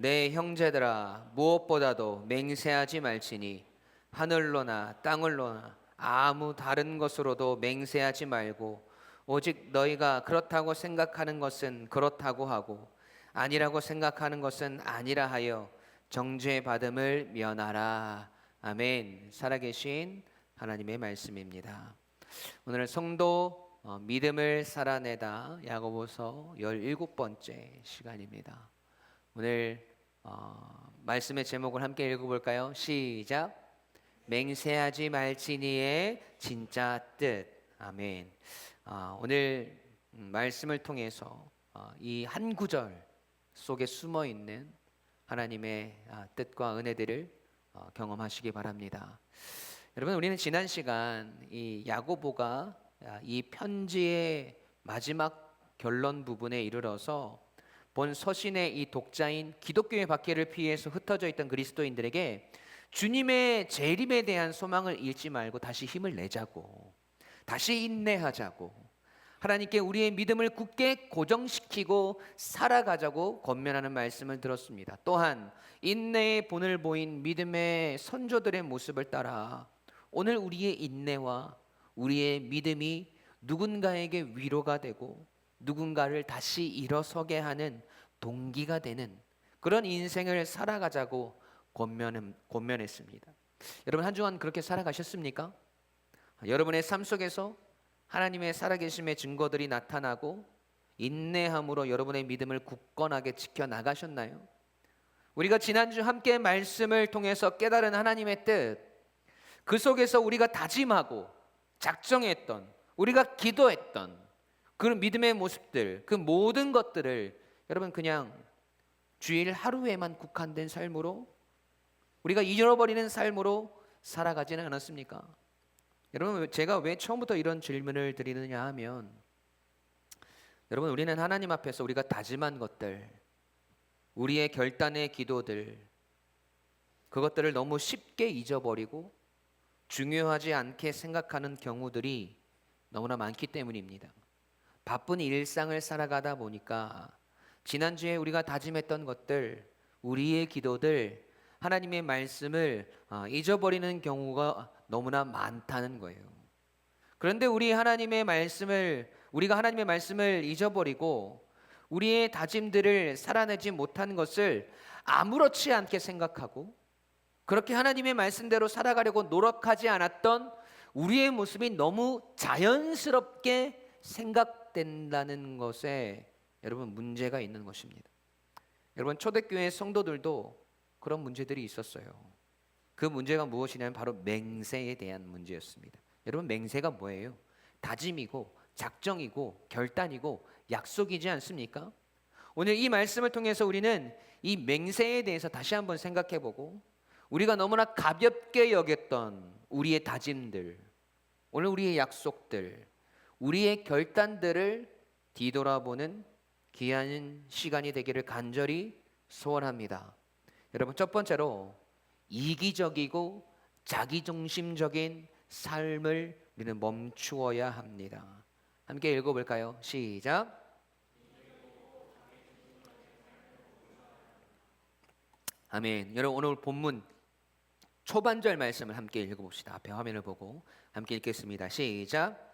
내 형제들아 무엇보다도 맹세하지 말지니 하늘로나 땅을로나 아무 다른 것으로도 맹세하지 말고 오직 너희가 그렇다고 생각하는 것은 그렇다고 하고 아니라고 생각하는 것은 아니라 하여 정죄받음을 면하라. 아멘. 살아계신 하나님의 말씀입니다. 오늘 성도 믿음을 살아내다 야고보서 17번째 시간입니다. 오늘 말씀의 제목을 함께 읽어볼까요? 시작. 맹세하지 말지니의 진짜 뜻. 아멘. 오늘 말씀을 통해서 이 한 구절 속에 숨어 있는 하나님의 뜻과 은혜들을 경험하시기 바랍니다. 여러분, 우리는 지난 시간 이 야고보가 이 편지의 마지막 결론 부분에 이르러서 본 서신의 이 독자인 기독교의 박해를 피해서 흩어져 있던 그리스도인들에게 주님의 재림에 대한 소망을 잃지 말고 다시 힘을 내자고, 다시 인내하자고, 하나님께 우리의 믿음을 굳게 고정시키고 살아가자고 권면하는 말씀을 들었습니다. 또한 인내의 본을 보인 믿음의 선조들의 모습을 따라 오늘 우리의 인내와 우리의 믿음이 누군가에게 위로가 되고 누군가를 다시 일어서게 하는 동기가 되는 그런 인생을 살아가자고 권면했습니다. 여러분, 한 주간 그렇게 살아가셨습니까? 여러분의 삶 속에서 하나님의 살아계심의 증거들이 나타나고 인내함으로 여러분의 믿음을 굳건하게 지켜나가셨나요? 우리가 지난주 함께 말씀을 통해서 깨달은 하나님의 뜻, 그 속에서 우리가 다짐하고 작정했던, 우리가 기도했던 그런 믿음의 모습들, 그 모든 것들을 여러분 그냥 주일 하루에만 국한된 삶으로 우리가 잊어버리는 삶으로 살아가지는 않았습니까? 여러분, 제가 왜 처음부터 이런 질문을 드리느냐 하면, 여러분, 우리는 하나님 앞에서 우리가 다짐한 것들, 우리의 결단의 기도들, 그것들을 너무 쉽게 잊어버리고 중요하지 않게 생각하는 경우들이 너무나 많기 때문입니다. 바쁜 일상을 살아가다 보니까 지난주에 우리가 다짐했던 것들, 우리의 기도들, 하나님의 말씀을 잊어버리는 경우가 너무나 많다는 거예요. 그런데 우리가 하나님의 말씀을 잊어버리고 우리의 다짐들을 살아내지 못한 것을 아무렇지 않게 생각하고 그렇게 하나님의 말씀대로 살아가려고 노력하지 않았던 우리의 모습이 너무 자연스럽게 생각된다는 것에 여러분 문제가 있는 것입니다. 여러분, 초대교회 성도들도 그런 문제들이 있었어요. 그 문제가 무엇이냐면 바로 맹세에 대한 문제였습니다. 여러분, 맹세가 뭐예요? 다짐이고 작정이고 결단이고 약속이지 않습니까? 오늘 이 말씀을 통해서 우리는 이 맹세에 대해서 다시 한번 생각해보고 우리가 너무나 가볍게 여겼던 우리의 다짐들, 오늘 우리의 약속들, 우리의 결단들을 뒤돌아보는 귀한 시간이 되기를 간절히 소원합니다. 여러분, 첫 번째로 이기적이고 자기중심적인 삶을 우리는 멈추어야 합니다. 함께 읽어볼까요? 시작. 아멘. 여러분, 오늘 본문 초반절 말씀을 함께 읽어봅시다. 앞에 화면을 보고 함께 읽겠습니다. 시작.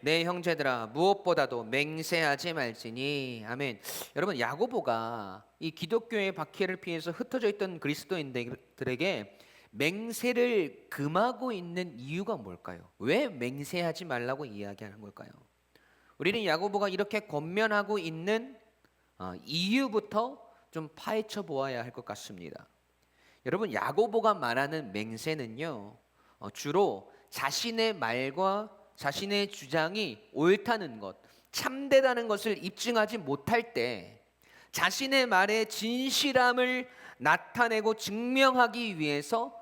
내 형제들아 무엇보다도 맹세하지 말지니. 아멘. 여러분, 야고보가 이 기독교의 박해를 피해서 흩어져 있던 그리스도인들에게 맹세를 금하고 있는 이유가 뭘까요? 왜 맹세하지 말라고 이야기하는 걸까요? 우리는 야고보가 이렇게 권면하고 있는 이유부터 좀 파헤쳐 보아야 할 것 같습니다. 여러분, 야고보가 말하는 맹세는요, 주로 자신의 말과 자신의 주장이 옳다는 것, 참되다는 것을 입증하지 못할 때 자신의 말의 진실함을 나타내고 증명하기 위해서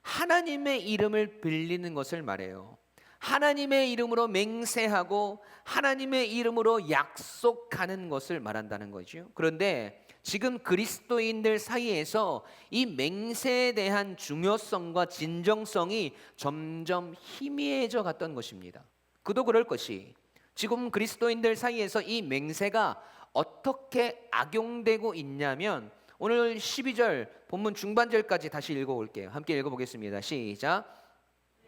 하나님의 이름을 빌리는 것을 말해요. 하나님의 이름으로 맹세하고 하나님의 이름으로 약속하는 것을 말한다는 거죠. 그런데 지금 그리스도인들 사이에서 이 맹세에 대한 중요성과 진정성이 점점 희미해져 갔던 것입니다. 그도 그럴 것이 지금 그리스도인들 사이에서 이 맹세가 어떻게 악용되고 있냐면 오늘 12절 본문 중반절까지 다시 읽어볼게요. 함께 읽어보겠습니다. 시작.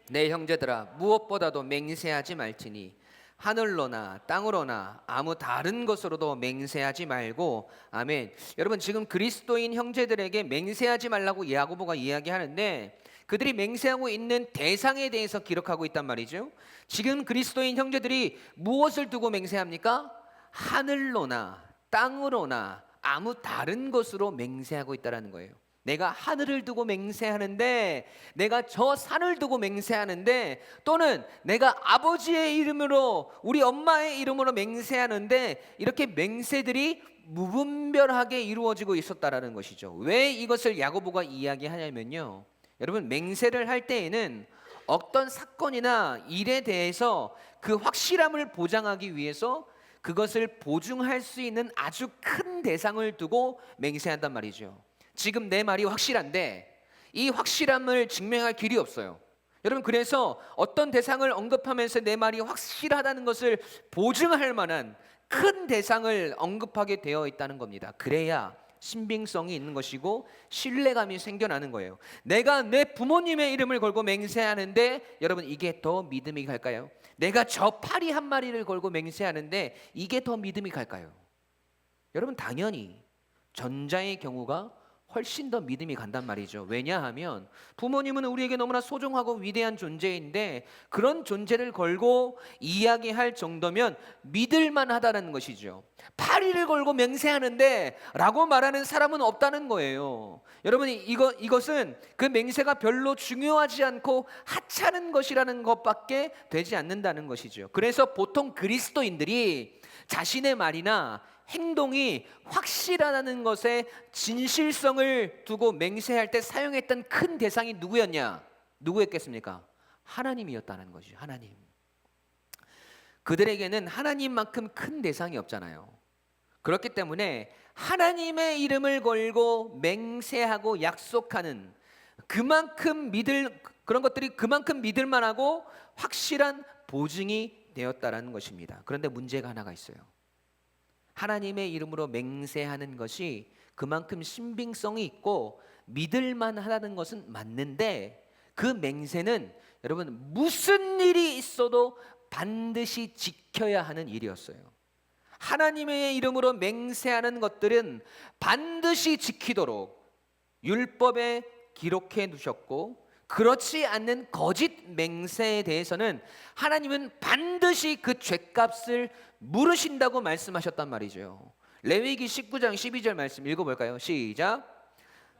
내 형제들아 무엇보다도 맹세하지 말지니 하늘로나 땅으로나 아무 다른 것으로도 맹세하지 말고. 아멘. 여러분, 지금 그리스도인 형제들에게 맹세하지 말라고 야고보가 이야기하는데 그들이 맹세하고 있는 대상에 대해서 기록하고 있단 말이죠. 지금 그리스도인 형제들이 무엇을 두고 맹세합니까? 하늘로나 땅으로나 아무 다른 것으로 맹세하고 있다는 거예요. 내가 하늘을 두고 맹세하는데, 내가 저 산을 두고 맹세하는데, 또는 내가 아버지의 이름으로, 우리 엄마의 이름으로 맹세하는데, 이렇게 맹세들이 무분별하게 이루어지고 있었다라는 것이죠. 왜 이것을 야고보가 이야기하냐면요, 여러분, 맹세를 할 때에는 어떤 사건이나 일에 대해서 그 확실함을 보장하기 위해서 그것을 보증할 수 있는 아주 큰 대상을 두고 맹세한단 말이죠. 지금 내 말이 확실한데 이 확실함을 증명할 길이 없어요. 여러분, 그래서 어떤 대상을 언급하면서 내 말이 확실하다는 것을 보증할 만한 큰 대상을 언급하게 되어 있다는 겁니다. 그래야 신빙성이 있는 것이고 신뢰감이 생겨나는 거예요. 내가 내 부모님의 이름을 걸고 맹세하는데, 여러분, 이게 더 믿음이 갈까요? 내가 저 파리 한 마리를 걸고 맹세하는데 이게 더 믿음이 갈까요? 여러분, 당연히 전자의 경우가 훨씬 더 믿음이 간단 말이죠. 왜냐하면 부모님은 우리에게 너무나 소중하고 위대한 존재인데 그런 존재를 걸고 이야기할 정도면 믿을만 하다는 것이죠. 파리를 걸고 맹세하는데 라고 말하는 사람은 없다는 거예요. 여러분, 이것은 그 맹세가 별로 중요하지 않고 하찮은 것이라는 것밖에 되지 않는다는 것이죠. 그래서 보통 그리스도인들이 자신의 말이나 행동이 확실하다는 것에 진실성을 두고 맹세할 때 사용했던 큰 대상이 누구였냐? 누구였겠습니까? 하나님이었다는 것이죠. 하나님. 그들에게는 하나님만큼 큰 대상이 없잖아요. 그렇기 때문에 하나님의 이름을 걸고 맹세하고 약속하는 그런 것들이 그만큼 믿을 만하고 확실한 보증이 되었다라는 것입니다. 그런데 문제가 하나가 있어요. 하나님의 이름으로 맹세하는 것이 그만큼 신빙성이 있고 믿을만하다는 것은 맞는데, 그 맹세는 여러분 무슨 일이 있어도 반드시 지켜야 하는 일이었어요. 하나님의 이름으로 맹세하는 것들은 반드시 지키도록 율법에 기록해 두셨고, 그렇지 않는 거짓 맹세에 대해서는 하나님은 반드시 그 죄값을 물으신다고 말씀하셨단 말이죠. 레위기 19장 12절 말씀 읽어볼까요? 시작.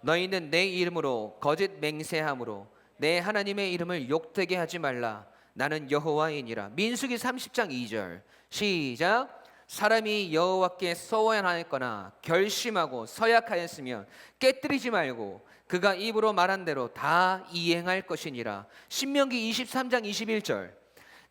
너희는 내 이름으로 거짓 맹세함으로 내 하나님의 이름을 욕되게 하지 말라. 나는 여호와이니라. 민수기 30장 2절 시작. 사람이 여호와께 서원하였거나 결심하고 서약하였으면 깨뜨리지 말고 그가 입으로 말한 대로 다 이행할 것이니라. 신명기 23장 21절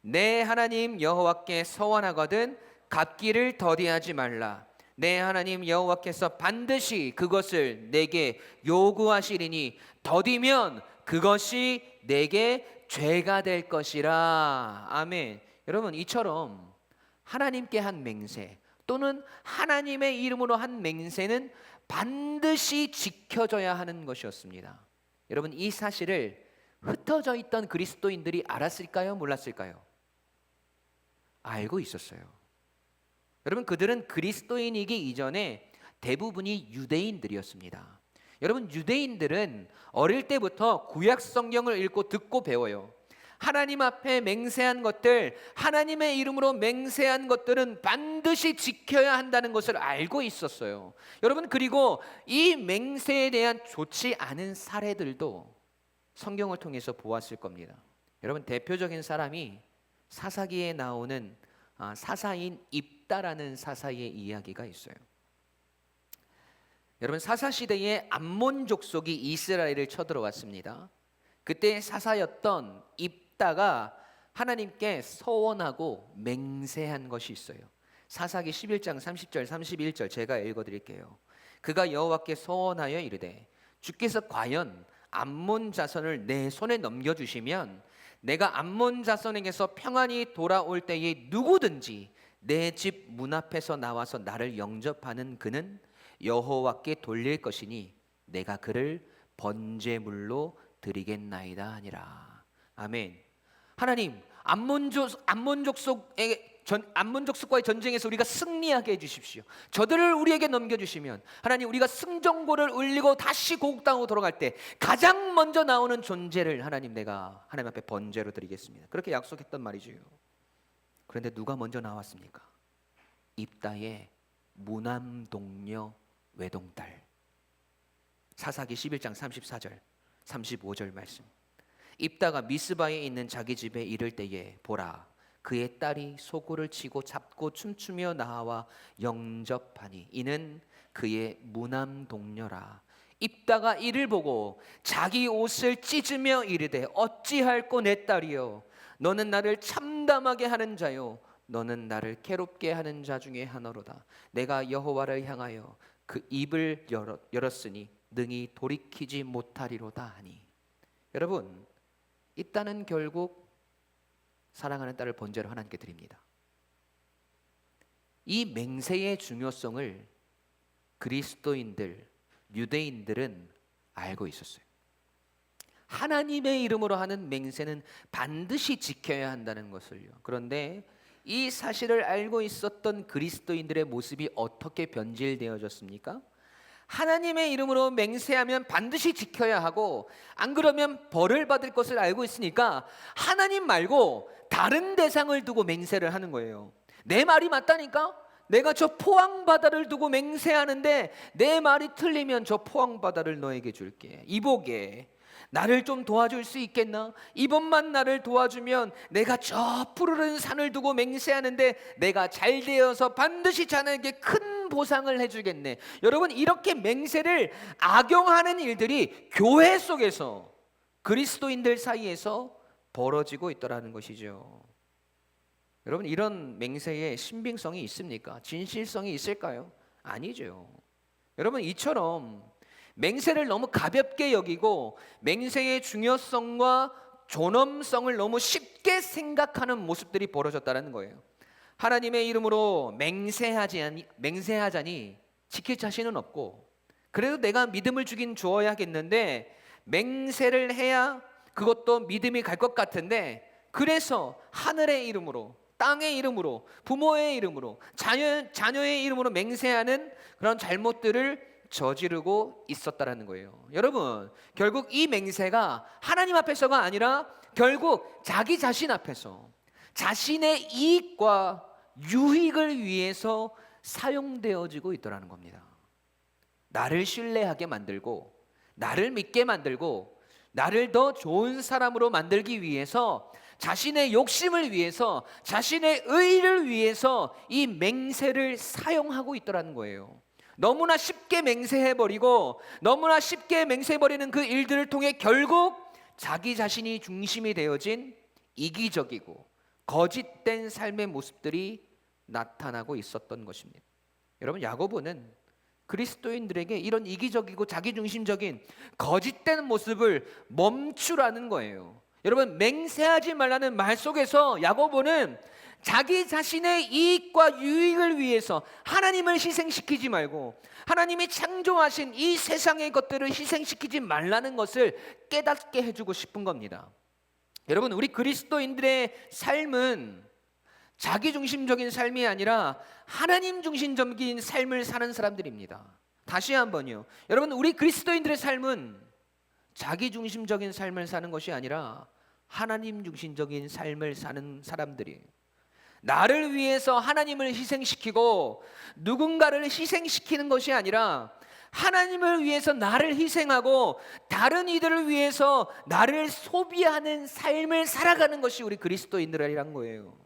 내 하나님 여호와께 서원하거든 갚기를 더디하지 말라. 내 하나님 여호와께서 반드시 그것을 내게 요구하시리니 더디면 그것이 내게 죄가 될 것이라. 아멘. 여러분, 이처럼 하나님께 한 맹세 또는 하나님의 이름으로 한 맹세는 반드시 지켜져야 하는 것이었습니다. 여러분, 이 사실을 흩어져 있던 그리스도인들이 알았을까요? 몰랐을까요? 알고 있었어요. 여러분, 그들은 그리스도인이기 이전에 대부분이 유대인들이었습니다. 여러분, 유대인들은 어릴 때부터 구약 성경을 읽고 듣고 배워요. 하나님 앞에 맹세한 것들, 하나님의 이름으로 맹세한 것들은 반드시 지켜야 한다는 것을 알고 있었어요. 여러분, 그리고 이 맹세에 대한 좋지 않은 사례들도 성경을 통해서 보았을 겁니다. 여러분, 대표적인 사람이 사사기에 나오는 사사인 입다라는 사사의 이야기가 있어요. 여러분, 사사 시대에 암몬 족속이 이스라엘을 쳐들어왔습니다. 그때 사사였던 입다가 하나님께 서원하고 맹세한 것이 있어요. 사사기 11장 30절 31절 제가 읽어드릴게요. 그가 여호와께 서원하여 이르되 주께서 과연 암몬 자손을 내 손에 넘겨주시면 내가 암몬 자손에게서 평안히 돌아올 때에 누구든지 내 집 문 앞에서 나와서 나를 영접하는 그는 여호와께 돌릴 것이니 내가 그를 번제물로 드리겠나이다 하니라. 아멘. 하나님, 암몬 족속과의 전쟁에서 우리가 승리하게 해주십시오. 저들을 우리에게 넘겨주시면 하나님, 우리가 승전고를 울리고 다시 고국 땅으로 돌아갈 때 가장 먼저 나오는 존재를 하나님, 내가 하나님 앞에 번제로 드리겠습니다. 그렇게 약속했단 말이지요. 그런데 누가 먼저 나왔습니까? 입다의 무남동녀 외동딸. 사사기 11장 34절 35절 말씀. 입다가 미스바에 있는 자기 집에 이를 때에 보라, 그의 딸이 소고를 치고 잡고 춤추며 나와 영접하니 이는 그의 무남동녀라. 입다가 이를 보고 자기 옷을 찢으며 이르되 어찌할꼬 내 딸이여, 너는 나를 참담하게 하는 자요, 너는 나를 괴롭게 하는 자 중에 하나로다. 내가 여호와를 향하여 그 입을 열었으니 능히 돌이키지 못하리로다 하니. 여러분, 이 딸은 결국 사랑하는 딸을 번제로 하나님께 드립니다. 이 맹세의 중요성을 그리스도인들, 유대인들은 알고 있었어요. 하나님의 이름으로 하는 맹세는 반드시 지켜야 한다는 것을요. 그런데 이 사실을 알고 있었던 그리스도인들의 모습이 어떻게 변질되어졌습니까? 하나님의 이름으로 맹세하면 반드시 지켜야 하고, 안 그러면 벌을 받을 것을 알고 있으니까 하나님 말고 다른 대상을 두고 맹세를 하는 거예요. 내 말이 맞다니까? 내가 저 포항바다를 두고 맹세하는데 내 말이 틀리면 저 포항바다를 너에게 줄게. 이보게, 나를 좀 도와줄 수 있겠나? 이번만 나를 도와주면 내가 저 푸르른 산을 두고 맹세하는데 내가 잘 되어서 반드시 자네에게 큰 보상을 해주겠네. 여러분, 이렇게 맹세를 악용하는 일들이 교회 속에서, 그리스도인들 사이에서 벌어지고 있더라는 것이죠. 여러분, 이런 맹세에 신빙성이 있습니까? 진실성이 있을까요? 아니죠. 여러분, 이처럼 맹세를 너무 가볍게 여기고 맹세의 중요성과 존엄성을 너무 쉽게 생각하는 모습들이 벌어졌다는 거예요. 하나님의 이름으로 맹세하자니 지킬 자신은 없고, 그래도 내가 믿음을 주긴 주어야겠는데 맹세를 해야 그것도 믿음이 갈 것 같은데, 그래서 하늘의 이름으로, 땅의 이름으로, 부모의 이름으로, 자녀의 이름으로 맹세하는 그런 잘못들을 저지르고 있었다라는 거예요. 여러분, 결국 이 맹세가 하나님 앞에서가 아니라 결국 자기 자신 앞에서 자신의 이익과 유익을 위해서 사용되어지고 있더라는 겁니다. 나를 신뢰하게 만들고, 나를 믿게 만들고, 나를 더 좋은 사람으로 만들기 위해서, 자신의 욕심을 위해서, 자신의 의를 위해서 이 맹세를 사용하고 있더라는 거예요. 너무나 쉽게 맹세해버리고, 너무나 쉽게 맹세해버리는 그 일들을 통해 결국 자기 자신이 중심이 되어진 이기적이고 거짓된 삶의 모습들이 나타나고 있었던 것입니다. 여러분, 야고보는 그리스도인들에게 이런 이기적이고 자기중심적인 거짓된 모습을 멈추라는 거예요. 여러분, 맹세하지 말라는 말 속에서 야고보는 자기 자신의 이익과 유익을 위해서 하나님을 희생시키지 말고, 하나님이 창조하신 이 세상의 것들을 희생시키지 말라는 것을 깨닫게 해주고 싶은 겁니다. 여러분, 우리 그리스도인들의 삶은 자기중심적인 삶이 아니라 하나님 중심적인 삶을 사는 사람들입니다. 다시 한번요. 여러분, 우리 그리스도인들의 삶은 자기중심적인 삶을 사는 것이 아니라 하나님 중심적인 삶을 사는 사람들이에요. 나를 위해서 하나님을 희생시키고 누군가를 희생시키는 것이 아니라 하나님을 위해서 나를 희생하고 다른 이들을 위해서 나를 소비하는 삶을 살아가는 것이 우리 그리스도인들이란 거예요.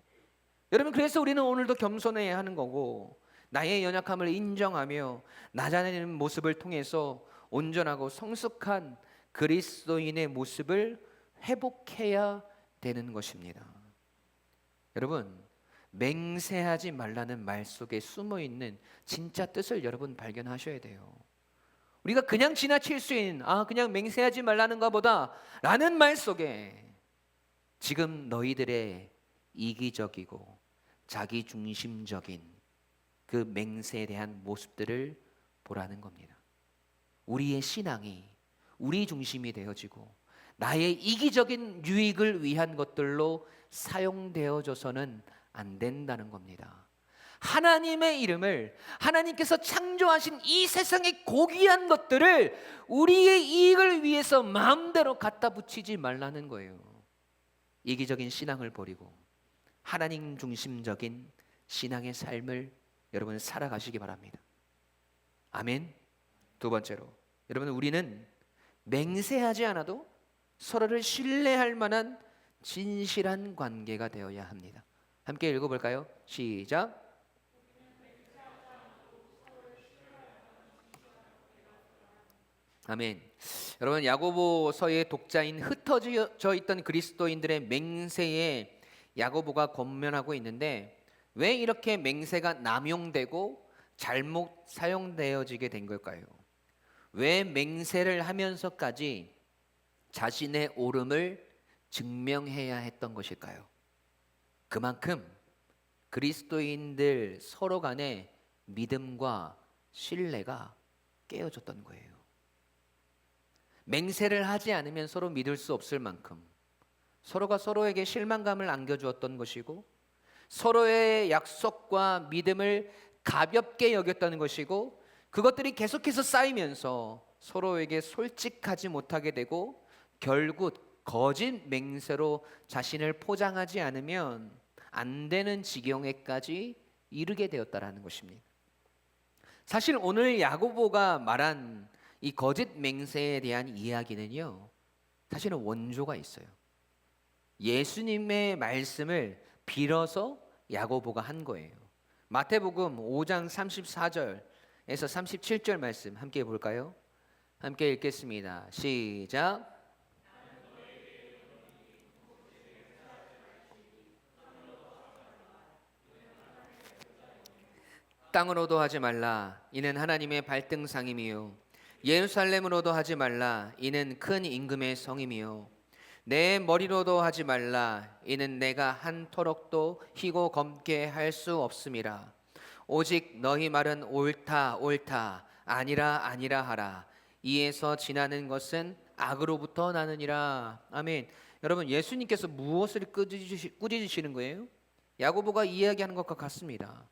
여러분, 그래서 우리는 오늘도 겸손해야 하는 거고, 나의 연약함을 인정하며 나자는 모습을 통해서 온전하고 성숙한 그리스도인의 모습을 회복해야 되는 것입니다. 여러분, 맹세하지 말라는 말 속에 숨어있는 진짜 뜻을 여러분 발견하셔야 돼요. 우리가 그냥 지나칠 수 있는 그냥 맹세하지 말라는 것보다 라는 말 속에 지금 너희들의 이기적이고 자기중심적인 그 맹세에 대한 모습들을 보라는 겁니다. 우리의 신앙이 우리 중심이 되어지고 나의 이기적인 유익을 위한 것들로 사용되어져서는 안 된다는 겁니다. 하나님의 이름을, 하나님께서 창조하신 이 세상의 고귀한 것들을 우리의 이익을 위해서 마음대로 갖다 붙이지 말라는 거예요. 이기적인 신앙을 버리고 하나님 중심적인 신앙의 삶을 여러분 살아가시기 바랍니다. 아멘. 두 번째로, 여러분, 우리는 맹세하지 않아도 서로를 신뢰할 만한 진실한 관계가 되어야 합니다. 함께 읽어볼까요? 시작. 아멘. 여러분, 야고보서의 독자인 흩어져 있던 그리스도인들의 맹세에 야고보가 권면하고 있는데, 왜 이렇게 맹세가 남용되고 잘못 사용되어지게 된 걸까요? 왜 맹세를 하면서까지 자신의 옳음을 증명해야 했던 것일까요? 그만큼 그리스도인들 서로 간의 믿음과 신뢰가 깨어졌던 거예요. 맹세를 하지 않으면 서로 믿을 수 없을 만큼 서로가 서로에게 실망감을 안겨주었던 것이고, 서로의 약속과 믿음을 가볍게 여겼다는 것이고, 그것들이 계속해서 쌓이면서 서로에게 솔직하지 못하게 되고 결국 거짓 맹세로 자신을 포장하지 않으면 안 되는 지경에까지 이르게 되었다라는 것입니다. 사실 오늘 야고보가 말한 이 거짓 맹세에 대한 이야기는요, 사실은 원조가 있어요. 예수님의 말씀을 빌어서 야고보가 한 거예요. 마태복음 5장 34절에서 37절 말씀 함께 볼까요? 함께 읽겠습니다. 시작. 땅으로도 하지 말라. 이는 하나님의 발등상임이요. 예루살렘으로도 하지 말라. 이는 큰 임금의 성임이요. 내 머리로도 하지 말라. 이는 내가 한토록도 희고 검게 할 수 없음이라. 오직 너희 말은 옳다 옳다 아니라 아니라 하라. 이에서 지나는 것은 악으로부터 나느니라. 아멘. 여러분, 예수님께서 무엇을 꾸짖으시는 거예요? 야고보가 이야기하는 것과 같습니다.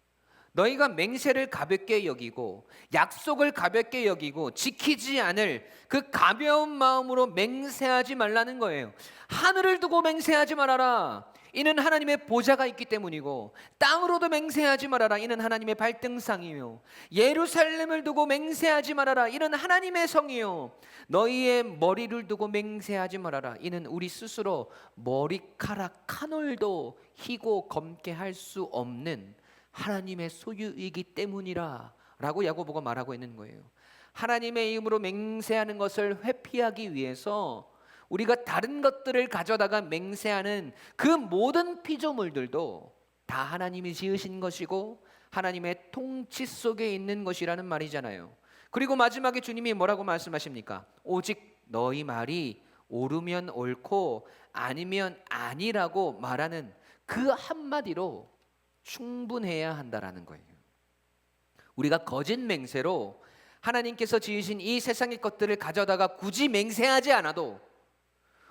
너희가 맹세를 가볍게 여기고 약속을 가볍게 여기고 지키지 않을 그 가벼운 마음으로 맹세하지 말라는 거예요. 하늘을 두고 맹세하지 말아라. 이는 하나님의 보좌가 있기 때문이고, 땅으로도 맹세하지 말아라. 이는 하나님의 발등상이요. 예루살렘을 두고 맹세하지 말아라. 이는 하나님의 성이요. 너희의 머리를 두고 맹세하지 말아라. 이는 우리 스스로 머리카락 한 올도 희고 검게 할 수 없는 하나님의 소유이기 때문이라 라고 야고보가 말하고 있는 거예요. 하나님의 이름으로 맹세하는 것을 회피하기 위해서 우리가 다른 것들을 가져다가 맹세하는 그 모든 피조물들도 다 하나님이 지으신 것이고 하나님의 통치 속에 있는 것이라는 말이잖아요. 그리고 마지막에 주님이 뭐라고 말씀하십니까? 오직 너희 말이 옳으면 옳고 아니면 아니라고 말하는 그 한마디로 충분해야 한다라는 거예요. 우리가 거짓 맹세로 하나님께서 지으신 이 세상의 것들을 가져다가 굳이 맹세하지 않아도,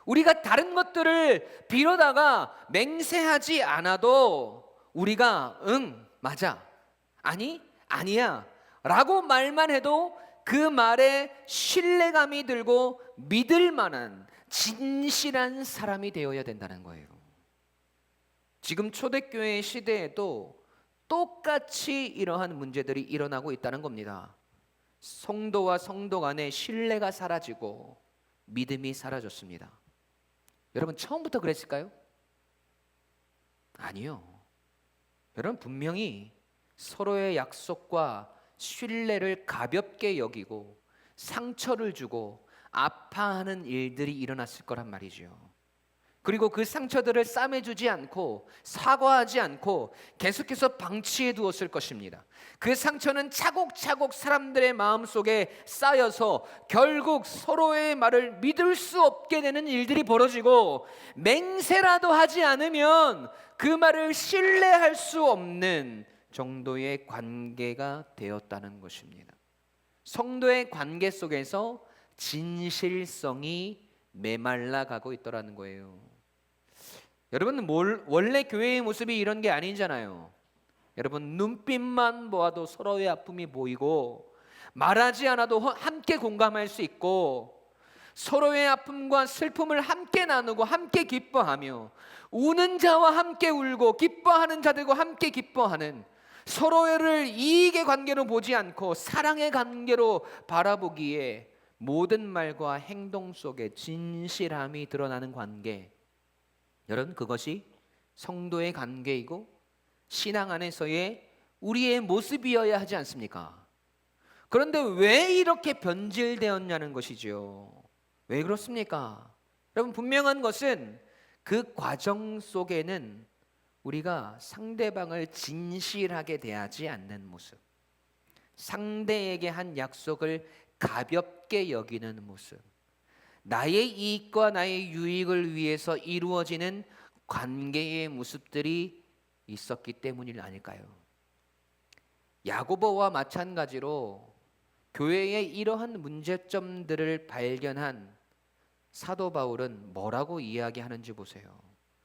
우리가 다른 것들을 빌어다가 맹세하지 않아도 우리가 응, 맞아, 아니, 아니야 라고 말만 해도 그 말에 신뢰감이 들고 믿을 만한 진실한 사람이 되어야 된다는 거예요. 지금 초대교회 시대에도 똑같이 이러한 문제들이 일어나고 있다는 겁니다. 성도와 성도 간의 신뢰가 사라지고 믿음이 사라졌습니다. 여러분, 처음부터 그랬을까요? 아니요. 여러분, 분명히 서로의 약속과 신뢰를 가볍게 여기고 상처를 주고 아파하는 일들이 일어났을 거란 말이죠. 그리고 그 상처들을 싸매주지 않고 사과하지 않고 계속해서 방치해 두었을 것입니다. 그 상처는 차곡차곡 사람들의 마음속에 쌓여서 결국 서로의 말을 믿을 수 없게 되는 일들이 벌어지고, 맹세라도 하지 않으면 그 말을 신뢰할 수 없는 정도의 관계가 되었다는 것입니다. 성도의 관계 속에서 진실성이 메말라가고 있더라는 거예요. 여러분, 원래 교회의 모습이 이런 게 아니잖아요. 여러분, 눈빛만 보아도 서로의 아픔이 보이고, 말하지 않아도 함께 공감할 수 있고, 서로의 아픔과 슬픔을 함께 나누고 함께 기뻐하며, 우는 자와 함께 울고 기뻐하는 자들과 함께 기뻐하는, 서로를 이익의 관계로 보지 않고 사랑의 관계로 바라보기에 모든 말과 행동 속에 진실함이 드러나는 관계, 여러분, 그것이 성도의 관계이고 신앙 안에서의 우리의 모습이어야 하지 않습니까? 그런데 왜 이렇게 변질되었냐는 것이죠. 왜 그렇습니까? 여러분, 분명한 것은 그 과정 속에는 우리가 상대방을 진실하게 대하지 않는 모습, 상대에게 한 약속을 가볍게 여기는 모습, 나의 이익과 나의 유익을 위해서 이루어지는 관계의 모습들이 있었기 때문이 아닐까요? 야고보와 마찬가지로 교회의 이러한 문제점들을 발견한 사도 바울은 뭐라고 이야기하는지 보세요.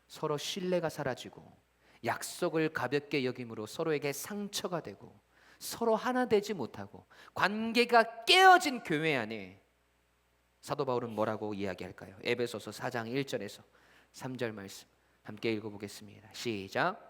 서로 신뢰가 사라지고 약속을 가볍게 여김으로 서로에게 상처가 되고 서로 하나 되지 못하고 관계가 깨어진 교회 안에 사도 바울은 뭐라고 이야기할까요? 에베소서 4장 1절에서 3절 말씀 함께 읽어보겠습니다. 시작.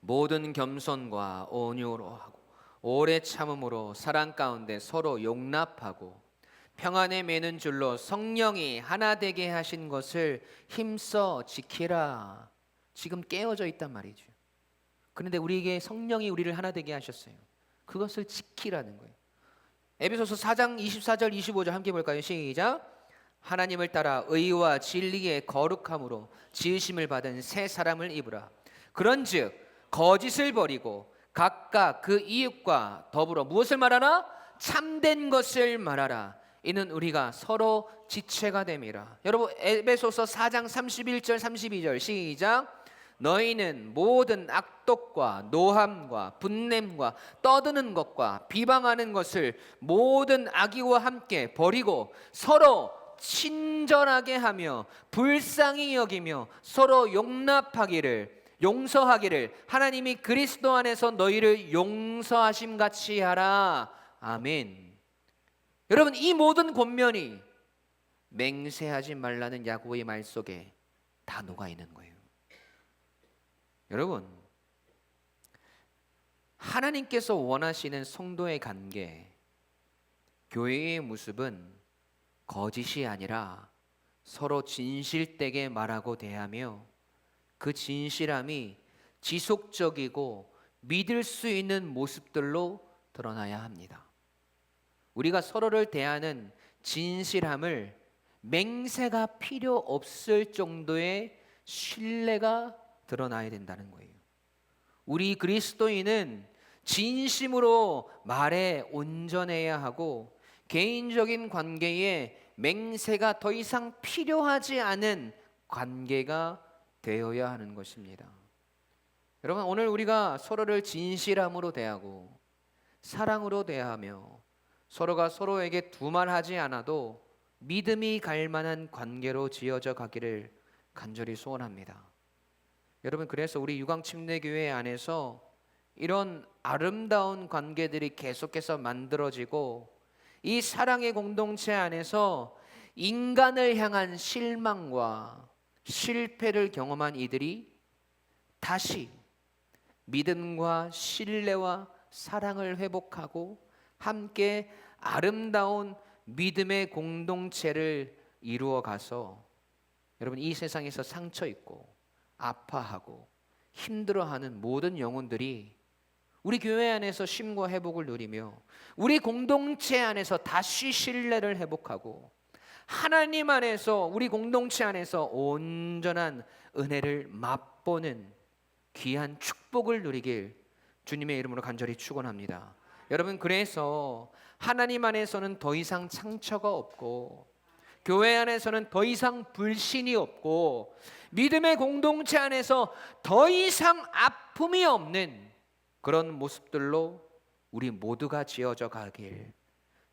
모든 겸손과 온유로 하고 오래 참음으로 사랑 가운데 서로 용납하고 평안에 매는 줄로 성령이 하나 되게 하신 것을 힘써 지키라. 지금 깨어져 있단 말이죠. 그런데 우리에게 성령이 우리를 하나 되게 하셨어요. 그것을 지키라는 거예요. 에베소서 4장 24절 25절 함께 볼까요? 시작. 하나님을 따라 의와 진리의 거룩함으로 지으심을 받은 새 사람을 입으라. 그런즉 거짓을 버리고 각각 그 이웃과 더불어 무엇을 말하라? 참된 것을 말하라. 이는 우리가 서로 지체가 됨이라. 여러분, 에베소서 4장 31절 32절 시작. 너희는 모든 악독과 노함과 분냄과 떠드는 것과 비방하는 것을 모든 악의와 함께 버리고 서로 친절하게 하며 불쌍히 여기며 서로 용서하기를 하나님이 그리스도 안에서 너희를 용서하심 같이 하라. 아멘. 여러분, 이 모든 권면이 맹세하지 말라는 야고보의 말 속에 다 녹아 있는 거예요. 여러분, 하나님께서 원하시는 성도의 관계, 교회의 모습은 거짓이 아니라 서로 진실되게 말하고 대하며 그 진실함이 지속적이고 믿을 수 있는 모습들로 드러나야 합니다. 우리가 서로를 대하는 진실함을 맹세가 필요 없을 정도의 신뢰가 드러나야 된다는 거예요. 우리 그리스도인은 진심으로 말에 온전해야 하고 개인적인 관계에 맹세가 더 이상 필요하지 않은 관계가 되어야 하는 것입니다. 여러분, 오늘 우리가 서로를 진실함으로 대하고 사랑으로 대하며 서로가 서로에게 두말하지 않아도 믿음이 갈 만한 관계로 지어져 가기를 간절히 소원합니다. 여러분, 그래서 우리 유광침례교회 안에서 이런 아름다운 관계들이 계속해서 만들어지고 이 사랑의 공동체 안에서 인간을 향한 실망과 실패를 경험한 이들이 다시 믿음과 신뢰와 사랑을 회복하고 함께 아름다운 믿음의 공동체를 이루어 가서 여러분, 이 세상에서 상처 있고 아파하고 힘들어하는 모든 영혼들이 우리 교회 안에서 쉼과 회복을 누리며 우리 공동체 안에서 다시 신뢰를 회복하고 하나님 안에서 우리 공동체 안에서 온전한 은혜를 맛보는 귀한 축복을 누리길 주님의 이름으로 간절히 축원합니다. 여러분, 그래서 하나님 안에서는 더 이상 상처가 없고 교회 안에서는 더 이상 불신이 없고 믿음의 공동체 안에서 더 이상 아픔이 없는 그런 모습들로 우리 모두가 지어져 가길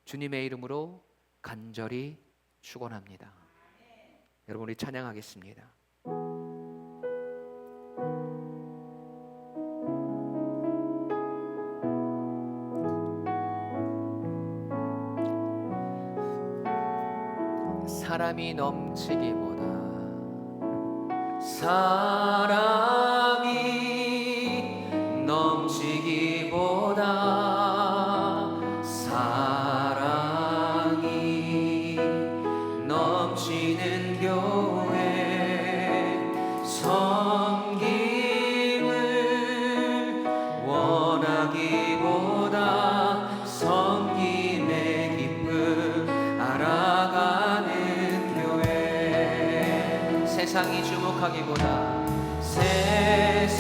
주님의 이름으로 간절히 축원합니다. 여러분, 우리 찬양하겠습니다. 사람이 넘치기보다 사람이 넘치기보다 사랑이 넘치는 교회 섬김을 원하기보다 섬김의 기쁨 알아가는 교회 세상이 주목하기보다 세상이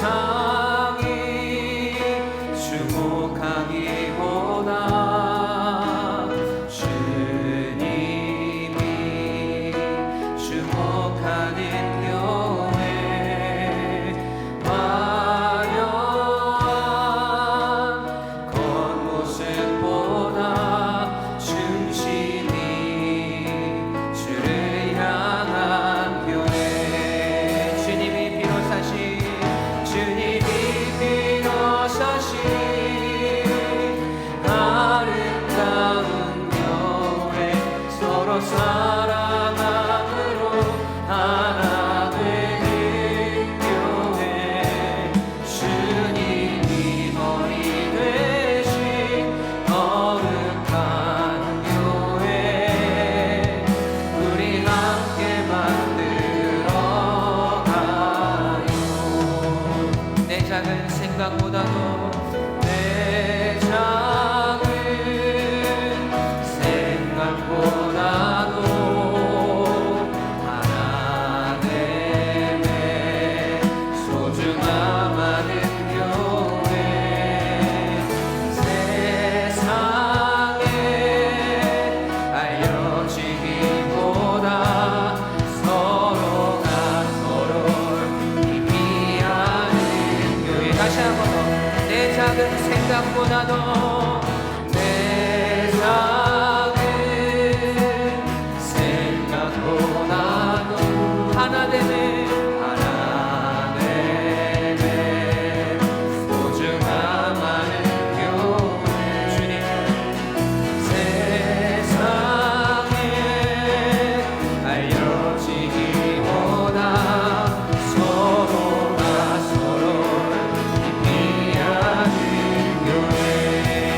주목하기보다 주님이 주목하는 교회 화려한 겉모습보다 중심이 주를 향한 교회 주님이 비로사신 아름다운 교회 서로 사랑함으로 하나 되는 교회 주님이 머리 되신 거룩한 교회 우리 함께 만들어가요. 내 작은 생각보다도 내 작은 생각보다도 하나 되네 소중함 많은 교회 세상에 알려지기보다 서로가 서로를 의미하는 교회 다시 한번 더 내 작은 생각보다도 내 작은 생각보다도 하나 되네 소중함 많은 교회 주님 세상에 알려지기보다 서로가 서로를 의미하는 교회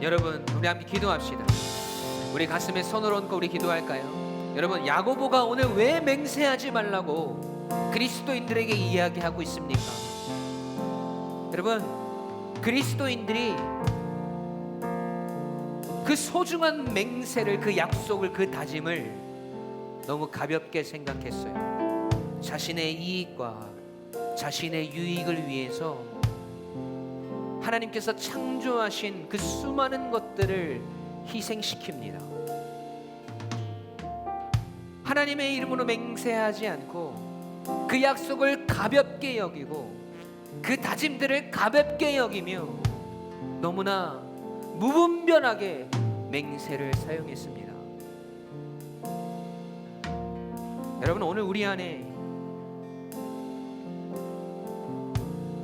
여러분 우리 함께 기도합시다. 우리 가슴에 손을 얹고 우리 기도할까요? 여러분 야고보가 오늘 왜 맹세하지 말라고 그리스도인들에게 이야기하고 있습니까? 여러분 그리스도인들이 그 소중한 맹세를, 그 약속을, 그 다짐을 너무 가볍게 생각했어요. 자신의 이익과 자신의 유익을 위해서 하나님께서 창조하신 그 수많은 것들을 희생시킵니다. 하나님의 이름으로 맹세하지 않고 그 약속을 가볍게 여기고 그 다짐들을 가볍게 여기며 너무나 무분별하게 맹세를 사용했습니다. 여러분 오늘 우리 안에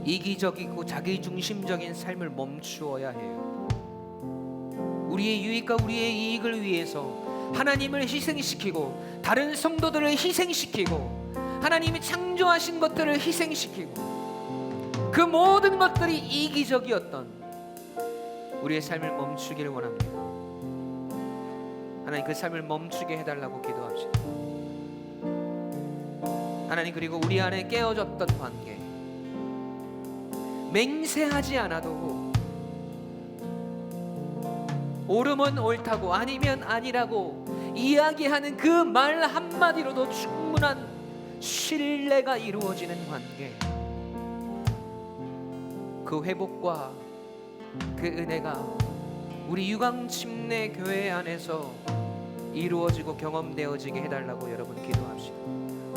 이기적이고 자기중심적인 삶을 멈추어야 해요. 우리의 유익과 우리의 이익을 위해서 하나님을 희생시키고 다른 성도들을 희생시키고 하나님이 창조하신 것들을 희생시키고 그 모든 것들이 이기적이었던 우리의 삶을 멈추기를 원합니다. 하나님 그 삶을 멈추게 해달라고 기도합시다. 하나님 그리고 우리 안에 깨어졌던 관계, 맹세하지 않아도 옳으면 옳다고 아니면 아니라고 이야기하는 그 말 한마디로도 충분한 신뢰가 이루어지는 관계, 그 회복과 그 은혜가 우리 유광침례 교회 안에서 이루어지고 경험되어지게 해달라고 여러분 기도합시다.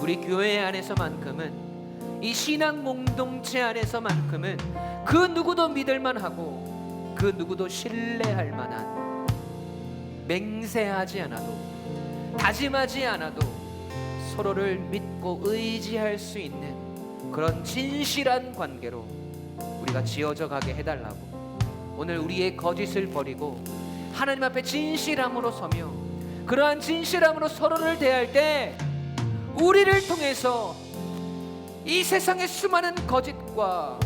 우리 교회 안에서만큼은, 이 신앙 공동체 안에서만큼은 그 누구도 믿을만하고 그 누구도 신뢰할 만한, 맹세하지 않아도 다짐하지 않아도 서로를 믿고 의지할 수 있는 그런 진실한 관계로 우리가 지어져 가게 해달라고, 오늘 우리의 거짓을 버리고 하나님 앞에 진실함으로 서며 그러한 진실함으로 서로를 대할 때 우리를 통해서 이 세상의 수많은 거짓과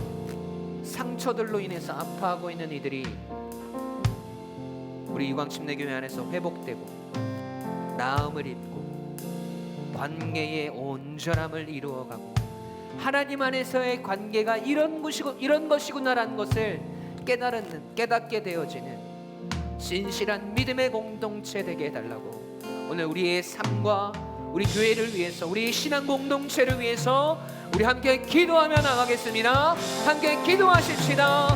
상처들로 인해서 아파하고 있는 이들이 우리 유광침례교회 안에서 회복되고 나음을 입고 관계의 온전함을 이루어가고 하나님 안에서의 관계가 이런 것이구나라는 것을 깨닫게 되어지는 진실한 믿음의 공동체 되게 해달라고, 오늘 우리의 삶과 우리 교회를 위해서, 우리 신앙 공동체를 위해서 우리 함께 기도하며 나가겠습니다. 함께 기도하십시다.